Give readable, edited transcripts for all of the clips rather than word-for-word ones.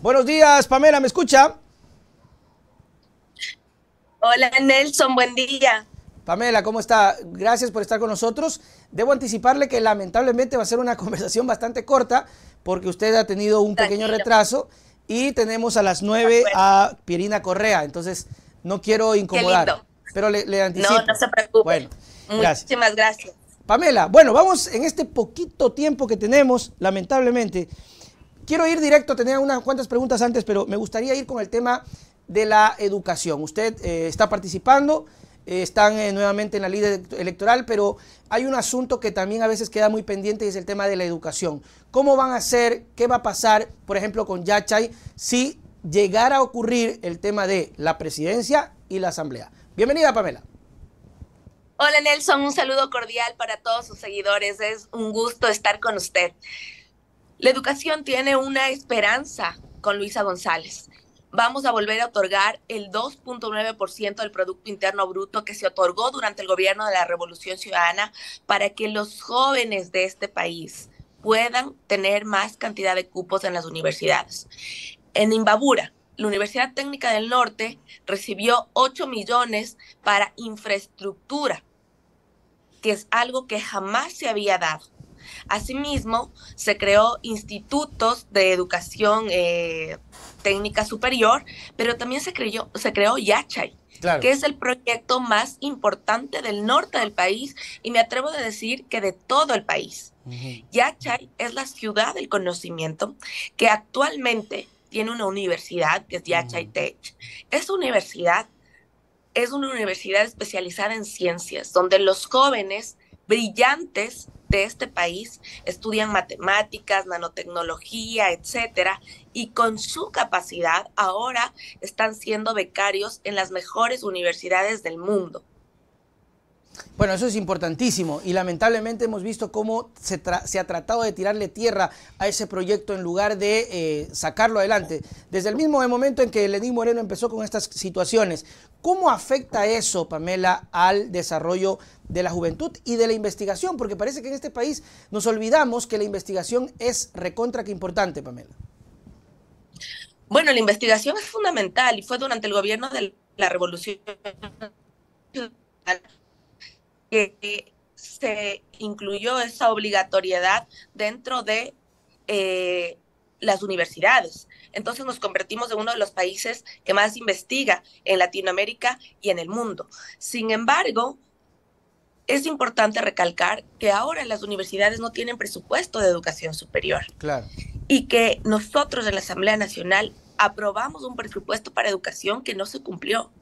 Buenos días, Pamela, ¿me escucha? Hola Nelson, buen día. Pamela, ¿cómo está? Gracias por estar con nosotros. Debo anticiparle que lamentablemente va a ser una conversación bastante corta porque usted ha tenido un pequeño Tranquilo, retraso y tenemos a las de 9 acuerdo. a Pierina Correa, entonces no quiero Qué incomodar, lindo. pero le No, no anticipo. se preocupe. Bueno, gracias. Muchísimas gracias. Pamela, bueno, vamos en este poquito tiempo que tenemos, lamentablemente. Quiero ir directo, tenía unas cuantas preguntas antes, pero me gustaría ir con el tema de la educación. Usted está participando, están nuevamente en la ley electoral, pero hay un asunto que también a veces queda muy pendiente y es el tema de la educación. ¿Cómo van a hacer, qué va a pasar, por ejemplo, con Yachay, si llegara a ocurrir el tema de la presidencia y la asamblea? Bienvenida, Pamela. Hola Nelson, un saludo cordial para todos sus seguidores. Es un gusto estar con usted. La educación tiene una esperanza con Luisa González. Vamos a volver a otorgar el 2.9% del Producto Interno Bruto que se otorgó durante el gobierno de la Revolución Ciudadana para que los jóvenes de este país puedan tener más cantidad de cupos en las universidades. En Imbabura, la Universidad Técnica del Norte recibió 8 millones para infraestructura, que es algo que jamás se había dado. Asimismo, se creó institutos de educación técnica superior, pero también se creó Yachay, Claro. que es el proyecto más importante del norte del país y me atrevo a decir que de todo el país. Uh -huh. Yachay es la ciudad del conocimiento que actualmente tiene una universidad que es Uh Yachay -huh. Tech. Esa universidad es una universidad especializada en ciencias, donde los jóvenes brillantes de este país estudian matemáticas, nanotecnología, etcétera, y con su capacidad ahora están siendo becarios en las mejores universidades del mundo. Bueno, eso es importantísimo y lamentablemente hemos visto cómo se ha tratado de tirarle tierra a ese proyecto en lugar de sacarlo adelante. Desde el mismo momento en que Lenín Moreno empezó con estas situaciones, ¿cómo afecta eso, Pamela, al desarrollo de la juventud y de la investigación? Porque parece que en este país nos olvidamos que la investigación es recontra que importante, Pamela. Bueno, la investigación es fundamental y fue durante el gobierno de la Revolución que se incluyó esa obligatoriedad dentro de las universidades. Entonces nos convertimos en uno de los países que más investiga en Latinoamérica y en el mundo. Sin embargo, es importante recalcar que ahora las universidades no tienen presupuesto de educación superior Claro. y que nosotros en la Asamblea Nacional aprobamos un presupuesto para educación que no se cumplió.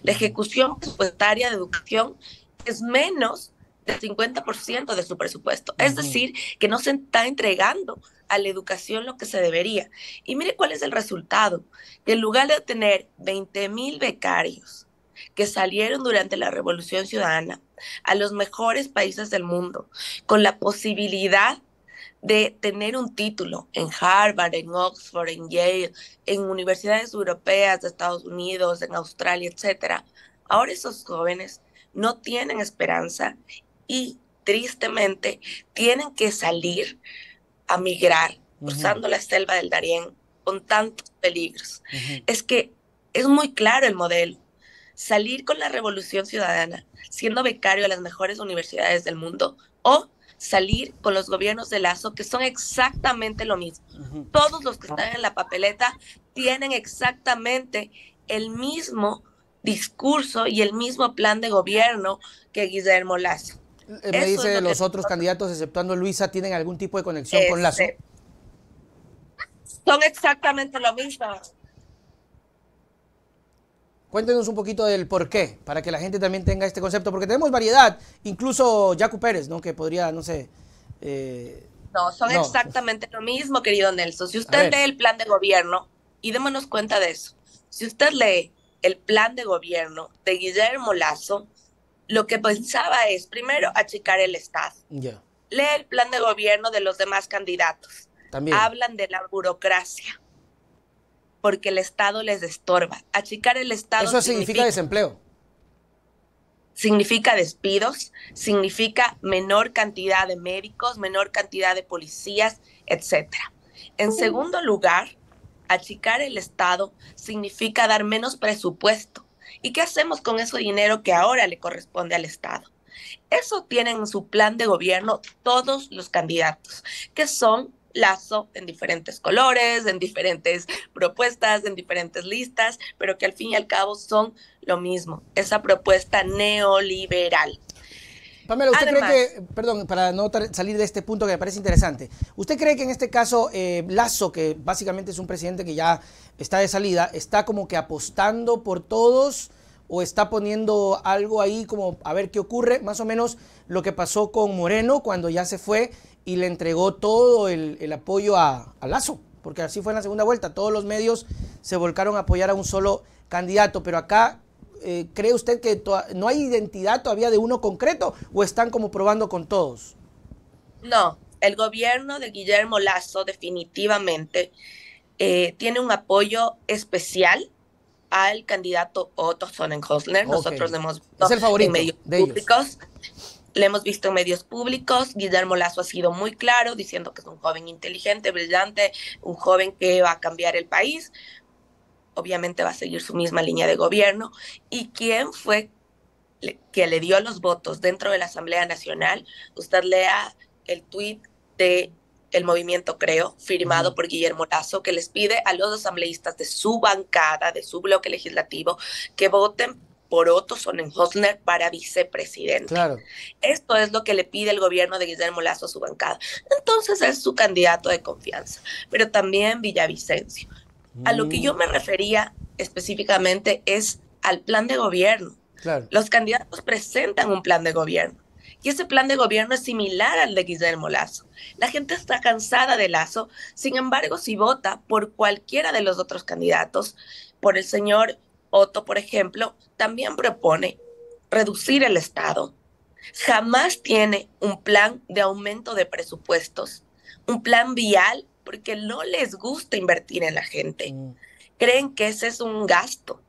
La ejecución presupuestaria de educación es menos del 50% de su presupuesto. Uh Es -huh. decir, que no se está entregando a la educación lo que se debería. Y mire cuál es el resultado. Que en lugar de tener 20,000 becarios que salieron durante la Revolución Ciudadana a los mejores países del mundo, con la posibilidad de tener un título en Harvard, en Oxford, en Yale, en universidades europeas de Estados Unidos, en Australia, etcétera. Ahora esos jóvenes no tienen esperanza y tristemente tienen que salir a migrar Uh -huh. cruzando la selva del Darién con tantos peligros. Uh -huh. Es que es muy claro el modelo. Salir con la revolución ciudadana, siendo becario de las mejores universidades del mundo, o salir con los gobiernos de Lazo, que son exactamente lo mismo. Uh -huh. Todos los que están en la papeleta tienen exactamente el mismo discurso y el mismo plan de gobierno que Guillermo Lazo. Me Eso es dice lo que los otros nosotros, candidatos, exceptuando Luisa, ¿tienen algún tipo de conexión con Lazo? son exactamente lo mismo. Cuéntenos un poquito del por qué, para que la gente también tenga este concepto, porque tenemos variedad, incluso Jaco Pérez, ¿no? Que podría, no sé, No, son no, exactamente lo mismo, querido Nelson. Si a usted ver, lee el plan de gobierno, y démonos cuenta de eso, si usted lee el plan de gobierno de Guillermo Lazo, lo que pensaba es, primero, achicar el Estado. ya, Lee el plan de gobierno de los demás candidatos. también. Hablan de la burocracia, porque el Estado les estorba. Achicar el Estado Eso significa desempleo. significa despidos, significa menor cantidad de médicos, menor cantidad de policías, etcétera. En segundo lugar, Achicar el Estado significa dar menos presupuesto. ¿Y qué hacemos con ese dinero que ahora le corresponde al Estado? Eso tienen en su plan de gobierno todos los candidatos, que son Lazo en diferentes colores, en diferentes propuestas, en diferentes listas, pero que al fin y al cabo son lo mismo, esa propuesta neoliberal. Pamela, ¿usted cree que, perdón, para no salir de este punto que me parece interesante, ¿usted cree que en este caso Lazo, que básicamente es un presidente que ya está de salida, está como que apostando por todos o está poniendo algo ahí como a ver qué ocurre? Más o menos lo que pasó con Moreno cuando ya se fue y le entregó todo el apoyo a Lazo, porque así fue en la segunda vuelta, todos los medios se volcaron a apoyar a un solo candidato, pero acá ¿cree usted que no hay identidad todavía de uno concreto o están como probando con todos? No, el gobierno de Guillermo Lazo definitivamente tiene un apoyo especial al candidato Otto Sonnenhösler. Okay. Nosotros le hemos visto en medios públicos. Le hemos visto en medios públicos. Guillermo Lazo ha sido muy claro diciendo que es un joven inteligente, brillante, un joven que va a cambiar el país. Obviamente va a seguir su misma línea de gobierno. ¿Y quién fue que le dio los votos dentro de la Asamblea Nacional? Usted lea el tuit de el Movimiento Creo, firmado por Guillermo Lazo, que les pide a los asambleístas de su bancada, de su bloque legislativo, que voten por Otto Sonnenhösler para vicepresidente. Claro. Esto es lo que le pide el gobierno de Guillermo Lazo a su bancada. Entonces es su candidato de confianza, pero también Villavicencio. A lo que yo me refería específicamente es al plan de gobierno. Claro. Los candidatos presentan un plan de gobierno y ese plan de gobierno es similar al de Guillermo Lazo. La gente está cansada de Lazo, sin embargo, si vota por cualquiera de los otros candidatos, por el señor Otto, por ejemplo, también propone reducir el Estado. Jamás tiene un plan de aumento de presupuestos, un plan vial, porque no les gusta invertir en la gente. Creen que ese es un gasto.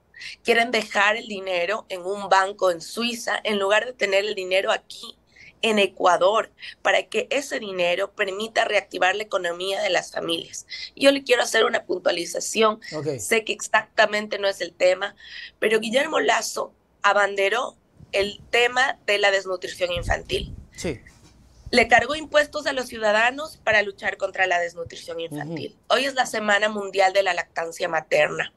Quieren dejar el dinero en un banco en Suiza en lugar de tener el dinero aquí, en Ecuador, para que ese dinero permita reactivar la economía de las familias. Yo le quiero hacer una puntualización. Okay. Sé que exactamente no es el tema, pero Guillermo Lazo abanderó el tema de la desnutrición infantil. Sí. Le cargó impuestos a los ciudadanos para luchar contra la desnutrición infantil. Hoy es la Semana Mundial de la Lactancia Materna.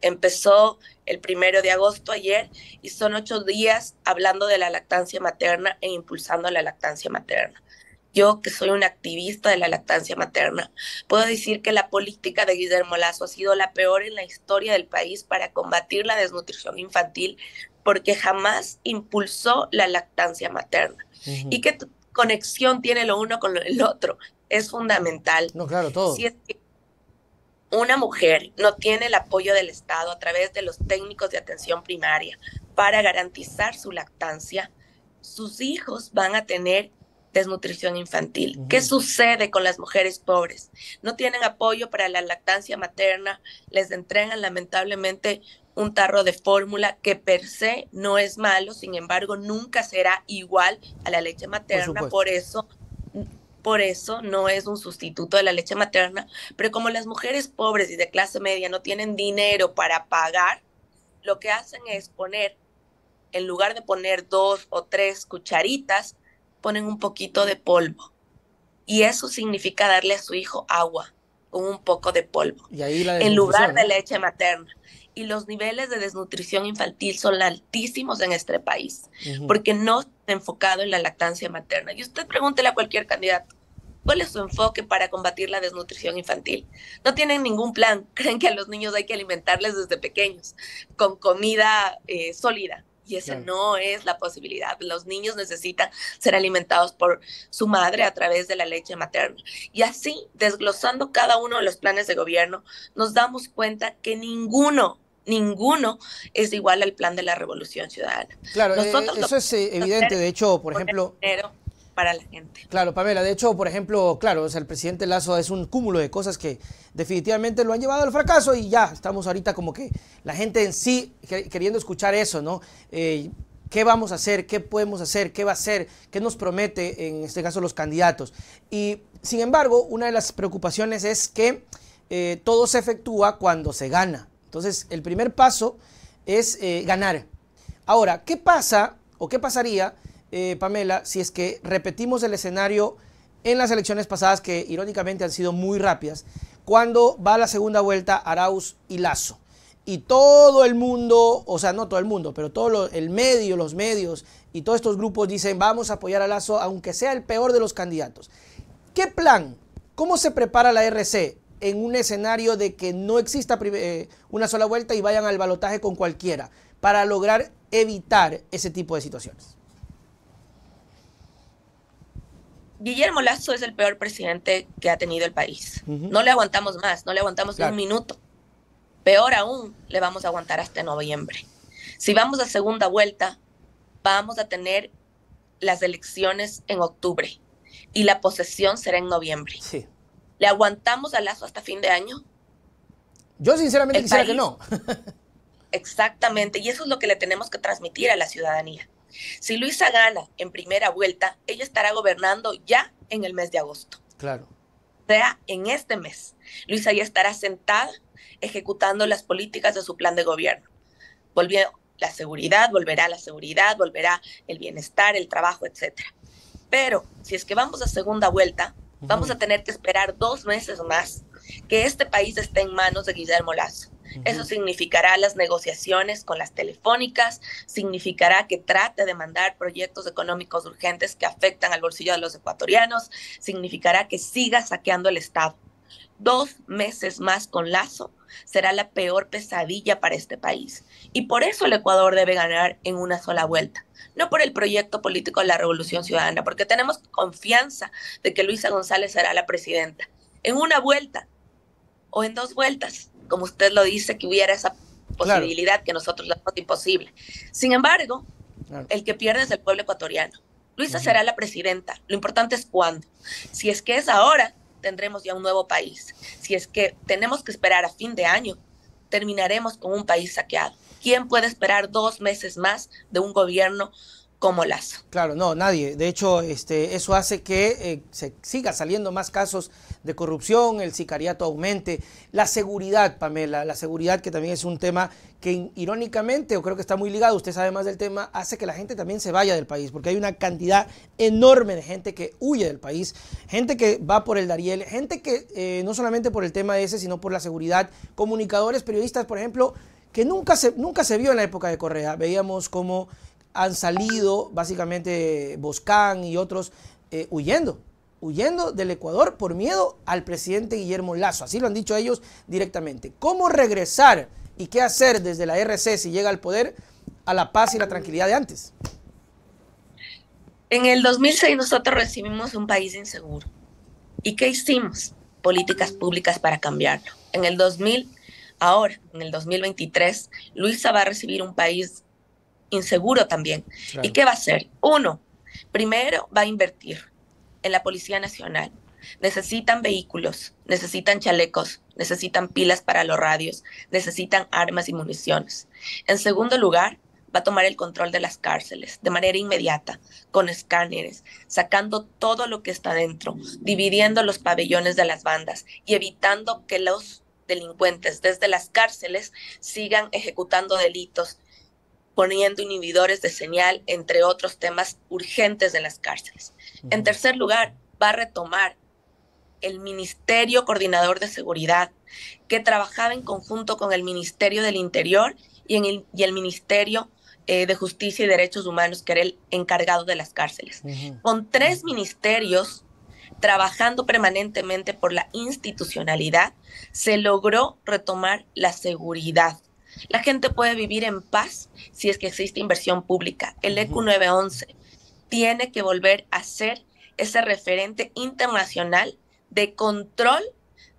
Empezó el 1 de agosto ayer y son 8 días hablando de la lactancia materna e impulsando la lactancia materna. Yo, que soy una activista de la lactancia materna, puedo decir que la política de Guillermo Lazo ha sido la peor en la historia del país para combatir la desnutrición infantil, porque jamás impulsó la lactancia materna. ¿Y qué conexión tiene lo uno con el otro? Es fundamental. No, claro, todo. Si es que una mujer no tiene el apoyo del Estado a través de los técnicos de atención primaria para garantizar su lactancia, sus hijos van a tener desnutrición infantil. ¿Qué sucede con las mujeres pobres? No tienen apoyo para la lactancia materna, les entregan lamentablemente un tarro de fórmula que per se no es malo, sin embargo nunca será igual a la leche materna, por eso no es un sustituto de la leche materna, pero como las mujeres pobres y de clase media no tienen dinero para pagar, lo que hacen es poner, en lugar de poner 2 o 3 cucharitas, ponen un poquito de polvo. Y eso significa darle a su hijo agua con un poco de polvo, y ahí en lugar de leche materna. Y los niveles de desnutrición infantil son altísimos en este país, porque no está enfocado en la lactancia materna. Y usted pregúntele a cualquier candidato, ¿cuál es su enfoque para combatir la desnutrición infantil? No tienen ningún plan. Creen que a los niños hay que alimentarles desde pequeños, con comida sólida. Y esa no es la posibilidad. Los niños necesitan ser alimentados por su madre a través de la leche materna. Y así, desglosando cada uno de los planes de gobierno, nos damos cuenta que ninguno es igual al plan de la Revolución Ciudadana. Claro, eso es evidente. De hecho, por ejemplo, para la gente. Claro, Pamela, de hecho, por ejemplo, claro, o sea, el presidente Lazo es un cúmulo de cosas que definitivamente lo han llevado al fracaso y ya estamos ahorita como que la gente en sí queriendo escuchar eso, ¿no? ¿Qué vamos a hacer? ¿Qué podemos hacer? ¿Qué va a hacer? ¿Qué nos promete, en este caso, los candidatos? Y, sin embargo, una de las preocupaciones es que todo se efectúa cuando se gana. Entonces, el primer paso es ganar. Ahora, ¿qué pasa o qué pasaría, Pamela, si es que repetimos el escenario en las elecciones pasadas, que irónicamente han sido muy rápidas, cuando va a la segunda vuelta Arauz y Lasso? Y todo el mundo, o sea, no todo el mundo, pero todo el medio, los medios y todos estos grupos dicen vamos a apoyar a Lasso, aunque sea el peor de los candidatos. ¿Qué plan? ¿Cómo se prepara la RC en un escenario de que no exista una sola vuelta y vayan al balotaje con cualquiera para lograr evitar ese tipo de situaciones? Guillermo Lasso es el peor presidente que ha tenido el país. No le aguantamos más, no le aguantamos ni un minuto. Peor aún, le vamos a aguantar hasta noviembre. Si vamos a segunda vuelta, vamos a tener las elecciones en octubre y la posesión será en noviembre. Sí. ¿Le aguantamos a Lasso hasta fin de año? Yo sinceramente quisiera que no. Exactamente, y eso es lo que le tenemos que transmitir a la ciudadanía. Si Luisa gana en primera vuelta, ella estará gobernando ya en el mes de agosto. Claro. O sea, en este mes, Luisa ya estará sentada ejecutando las políticas de su plan de gobierno. Volverá la seguridad, volverá el bienestar, el trabajo, etc. Pero si es que vamos a segunda vuelta, vamos a tener que esperar 2 meses más que este país esté en manos de Guillermo Lasso. Eso significará las negociaciones con las telefónicas, significará que trate de mandar proyectos económicos urgentes que afectan al bolsillo de los ecuatorianos, significará que siga saqueando el Estado. 2 meses más con Lasso será la peor pesadilla para este país. Y por eso el Ecuador debe ganar en una sola vuelta. No por el proyecto político de la Revolución Ciudadana, porque tenemos confianza de que Luisa González será la presidenta. En una vuelta o en 2 vueltas, como usted lo dice, que hubiera esa posibilidad, claro, que nosotros lo hacemos imposible. Sin embargo, claro, el que pierde es el pueblo ecuatoriano. Luisa será la presidenta. Lo importante es cuándo. Si es que es ahora, tendremos ya un nuevo país. Si es que tenemos que esperar a fin de año, terminaremos con un país saqueado. ¿Quién puede esperar 2 meses más de un gobierno como Lasso? Claro, no, nadie. De hecho, eso hace que se siga saliendo más casos de corrupción, el sicariato aumente. La seguridad, Pamela, la seguridad, que también es un tema que irónicamente, o creo que está muy ligado, usted sabe más del tema, hace que la gente también se vaya del país, porque hay una cantidad enorme de gente que huye del país, gente que va por el Dariel, gente que no solamente por el tema ese, sino por la seguridad, comunicadores, periodistas, por ejemplo, que nunca se vio en la época de Correa. Veíamos cómo han salido básicamente Boscán y otros huyendo del Ecuador por miedo al presidente Guillermo Lasso. Así lo han dicho ellos directamente. ¿Cómo regresar y qué hacer desde la RC si llega al poder a la paz y la tranquilidad de antes? En el 2006 nosotros recibimos un país inseguro. ¿Y qué hicimos? Políticas públicas para cambiarlo. En el 2023, Luisa va a recibir un país inseguro también. Claro. ¿Y qué va a hacer? Uno, primero va a invertir en la Policía Nacional. Necesitan vehículos, necesitan chalecos, necesitan pilas para los radios, necesitan armas y municiones. En segundo lugar, va a tomar el control de las cárceles de manera inmediata, con escáneres, sacando todo lo que está dentro, dividiendo los pabellones de las bandas y evitando que los delincuentes desde las cárceles sigan ejecutando delitos, poniendo inhibidores de señal, entre otros temas urgentes en las cárceles. En tercer lugar, va a retomar el Ministerio Coordinador de Seguridad, que trabajaba en conjunto con el Ministerio del Interior y el Ministerio de Justicia y Derechos Humanos, que era el encargado de las cárceles. Con 3 ministerios trabajando permanentemente por la institucionalidad, se logró retomar la seguridad. La gente puede vivir en paz si es que existe inversión pública. El ECU 911 tiene que volver a ser ese referente internacional de control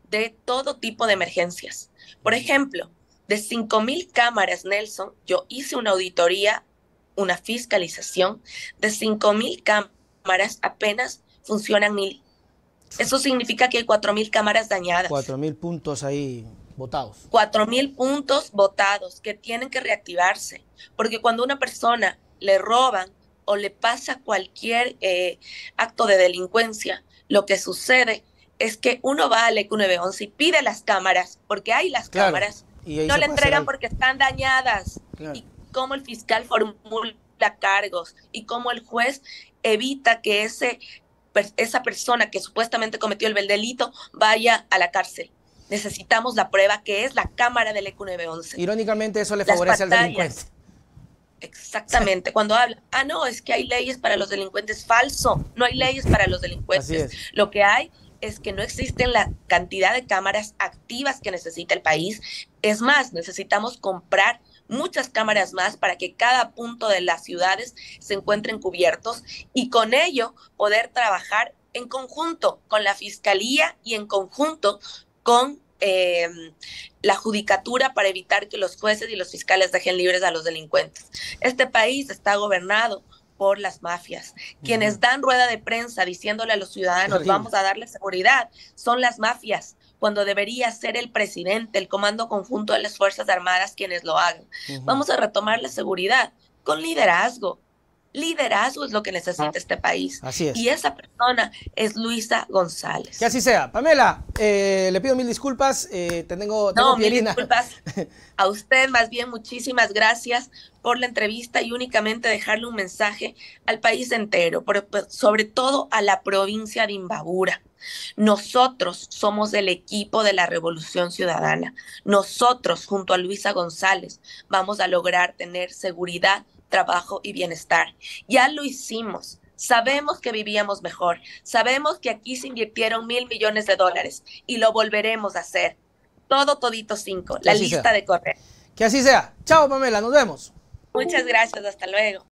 de todo tipo de emergencias. Por ejemplo, de 5,000 cámaras, Nelson, yo hice una auditoría, una fiscalización, de 5,000 cámaras apenas funcionan 1,000. Eso significa que hay 4,000 cámaras dañadas. 4,000 puntos ahí botados. 4,000 puntos botados que tienen que reactivarse, porque cuando a una persona le roban o le pasa cualquier acto de delincuencia, lo que sucede es que uno va al EQ 911 y pide las cámaras, porque hay las cámaras, y no le entregan porque están dañadas. Claro. Y cómo el fiscal formula cargos y cómo el juez evita que esa persona que supuestamente cometió el delito vaya a la cárcel. Necesitamos la prueba, que es la cámara del EQ 911. Irónicamente, eso le favorece al delincuente. Exactamente. Cuando habla, no, es que hay leyes para los delincuentes. Falso, no hay leyes para los delincuentes. Lo que hay es que no existen la cantidad de cámaras activas que necesita el país. Es más, necesitamos comprar muchas cámaras más para que cada punto de las ciudades se encuentren cubiertos y con ello poder trabajar en conjunto con la Fiscalía y en conjunto con la judicatura para evitar que los jueces y los fiscales dejen libres a los delincuentes. Este país está gobernado por las mafias. Quienes dan rueda de prensa diciéndole a los ciudadanos vamos a darle seguridad, son las mafias, cuando debería ser el presidente, el Comando Conjunto de las Fuerzas Armadas quienes lo hagan. Vamos a retomar la seguridad con liderazgo. Liderazgo es lo que necesita este país. Así es. Y esa persona es Luisa González. Que así sea. Pamela, le pido mil disculpas. Tengo mil disculpas a usted, más bien muchísimas gracias por la entrevista y únicamente dejarle un mensaje al país entero, sobre todo a la provincia de Imbabura. Nosotros somos el equipo de la Revolución Ciudadana. Nosotros, junto a Luisa González, vamos a lograr tener seguridad, trabajo y bienestar. Ya lo hicimos. Sabemos que vivíamos mejor. Sabemos que aquí se invirtieron $1.000 millones y lo volveremos a hacer. Todito 5, la lista de correo. Que así sea. Chao, Pamela, nos vemos. Muchas gracias, hasta luego.